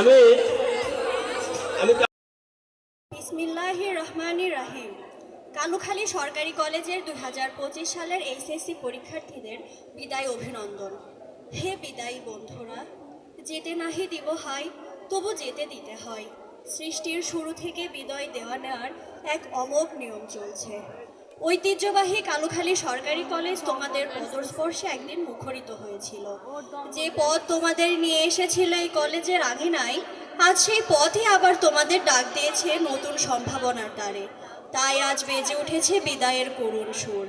আমি আমি বিসমিল্লাহির রহমানির রহিম। কালুখালী সরকারি কলেজের 2025 সালের এইচএসসি পরীক্ষার্থীদের বিদায় অভিনন্দন। হে বিদায়ী বন্ধুরা, যেতে নাহি দিব হাই, তবু যেতে দিতে হয়। সৃষ্টির শুরু থেকে বিদায় দেওয়া নেওয়ার এক অমোঘ নিয়ম চলছে। ঐতিহ্যবাহী কালুখালী সরকারি কলেজ তোমাদের পদস্পর্শে একদিন মুখরিত হয়েছিল। যে পথ তোমাদের নিয়ে এসেছিল এই কলেজের আঙিনায়, আজ সেই পথই আবার তোমাদের ডাক দিয়েছে নতুন সম্ভাবনার দ্বারে। তাই আজ বেজে উঠেছে বিদায়ের করুণ সুর।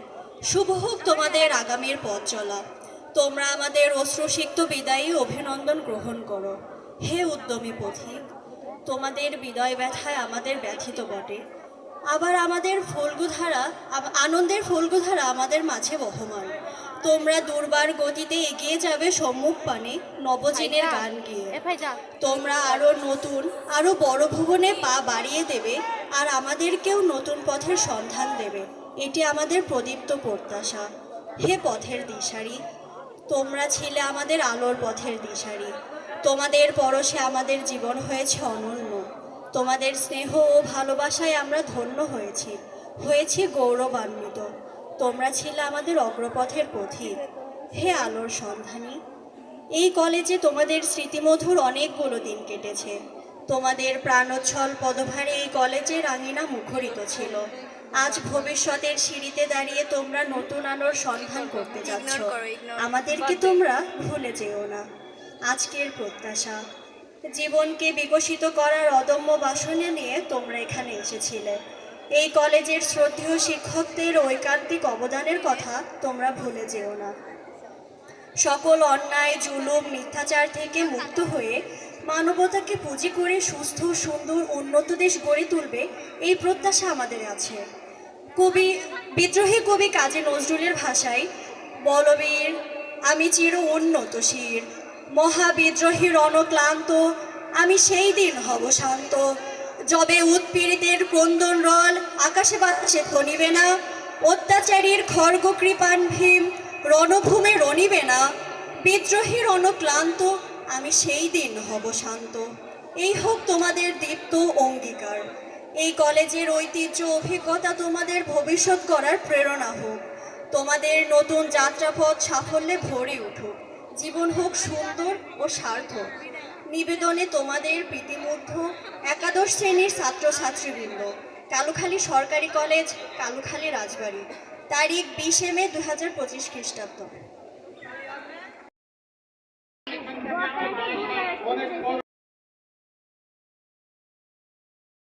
শুভ হোক তোমাদের আগামীর পথ চলা। তোমরা আমাদের অশ্রুসিক্ত বিদায়ী অভিনন্দন গ্রহণ করো। হে উদ্যমী পথিক, তোমাদের বিদায় ব্যথায় আমাদের ব্যথিত বটে। আবার আমাদের আনন্দের ফল্গুধারা আমাদের মাঝে বহমান। তোমরা দুর্বার গতিতে এগিয়ে যাবে সম্মুখ পানে নবজিনের গান গিয়ে। তোমরা আরো নতুন, আরো বড় ভুবনে পা বাড়িয়ে দেবে, আর আমাদেরকেও নতুন পথের সন্ধান দেবে। এটি আমাদের প্রদীপ্ত প্রত্যাশা। হে পথের দিশারি, তোমরা ছিলে আমাদের আলোর পথের দিশারি। তোমাদের পরশে আমাদের জীবন হয়েছে অনন্য। তোমাদের স্নেহ ও ভালোবাসায় আমরা ধন্য হয়েছি গৌরবান্বিত। তোমরা ছিলে আমাদের অগ্রপথের পথিক। হে আলোর সন্ধানী, এই কলেজে তোমাদের স্মৃতিমধুর অনেকগুলো দিন কেটেছে। তোমাদের প্রাণোচ্ছল পদভারে এই কলেজের আঙিনা মুখরিত ছিল। আজ ভবিষ্যতের সিঁড়িতে দাঁড়িয়ে তোমরা নতুন আলোর সন্ধান করতে যাচ্ছ। আমাদেরকে তোমরা ভুলে যেও না। আজকের প্রত্যাশা, জীবনকে বিকশিত করার অদম্য বাসনা নিয়ে তোমরা এখানে এসেছিলে। এই কলেজের শ্রদ্ধেয় শিক্ষকদের ঐকান্তিক অবদানের কথা তোমরা ভুলে যেও না। সকল অন্যায়, জুলুম, মিথ্যাচার থেকে মুক্ত হয়ে মানবতাকে পুঁজি করে সুস্থ, সুন্দর, উন্নত দেশ গড়ে তুলবে, এই প্রত্যাশা আমাদের আছে। বিদ্রোহী কবি কাজী নজরুলের ভাষায়, বলবীর আমি চির উন্নত শির, মহাবিদ্রোহী রণক্লান্ত, আমি সেই দিন হব শান্ত। যবে উৎপীড়িতের ক্রন্দন রল আকাশে বাতাসে ধ্বনিবে না, অত্যাচারীর খর্গ কৃপান ভীম রণভূমে রণিবে না। বিদ্রোহী রণক্লান্ত, আমি সেই দিন হব শান্ত। এই হোক তোমাদের দীপ্ত অঙ্গীকার। এই কলেজের ঐতিহ্য অভিজ্ঞতা তোমাদের ভবিষ্যৎ করার প্রেরণা হোক। তোমাদের নতুন যাত্রাপথ সাফল্যে ভরে উঠুক। জীবন হোক সুন্দর ও সার্থক। নিবেদনে তোমাদের প্রীতিমুগ্ধ একাদশ শ্রেণীর ছাত্রছাত্রীবৃন্দ। কালুখালী সরকারি কলেজ, কালুখালী রাজবাড়ী। তারিখ 20 মে 2025 খ্রিস্টাব্দ।